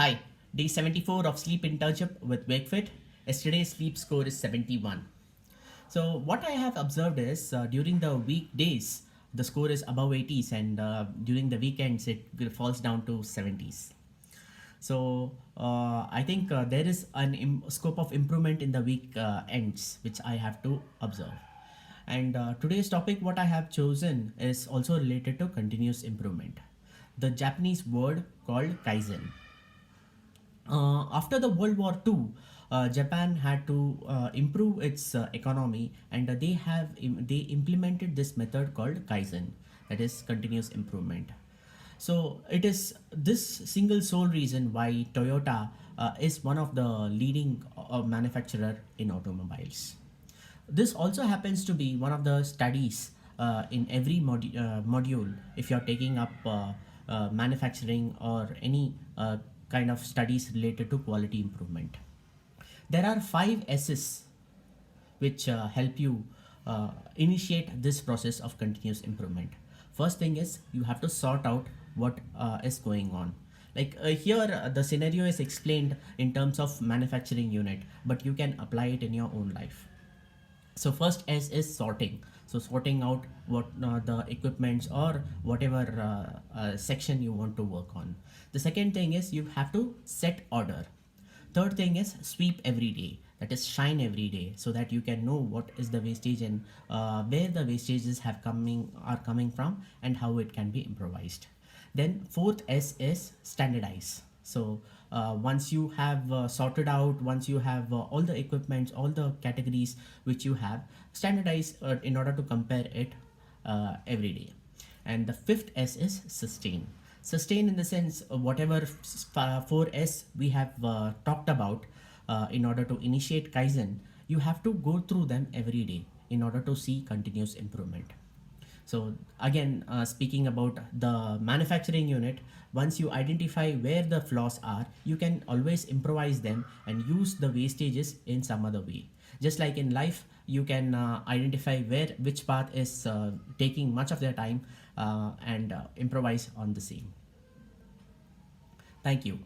Hi, day 74 of sleep internship with WakeFit. Yesterday's sleep score is 71. So, what I have observed is during the weekdays, the score is above 80s, and during the weekends, it falls down to 70s. So, I think there is an scope of improvement in the week ends, which I have to observe. And today's topic, what I have chosen, is also related to continuous improvement. The Japanese word called kaizen. After the World War II, Japan had to improve its economy, and they implemented this method called Kaizen, that is continuous improvement. So it is this single sole reason why Toyota is one of the leading manufacturer in automobiles. This also happens to be one of the studies in every module if you're taking up manufacturing or any kind of studies related to quality improvement. There are 5 S's which help you initiate this process of continuous improvement. First thing is you have to sort out what is going on. Like here, the scenario is explained in terms of manufacturing unit, but you can apply it in your own life. So first S is sorting. So sorting out what the equipments or whatever section you want to work on. The second thing is you have to set order. Third thing is sweep every day, that is shine every day, so that you can know what is the wastage and where the wastages are coming from and how it can be improvised. Then fourth S is standardize. So once you have sorted out, once you have all the equipments, all the categories which you have, standardize in order to compare it every day. And the fifth S is sustain. Sustain in the sense whatever 4S we have talked about in order to initiate Kaizen, you have to go through them every day in order to see continuous improvement. So again, speaking about the manufacturing unit, once you identify where the flaws are, you can always improvise them and use the wastages in some other way. Just like in life, you can identify which path is taking much of their time and improvise on the same. Thank you.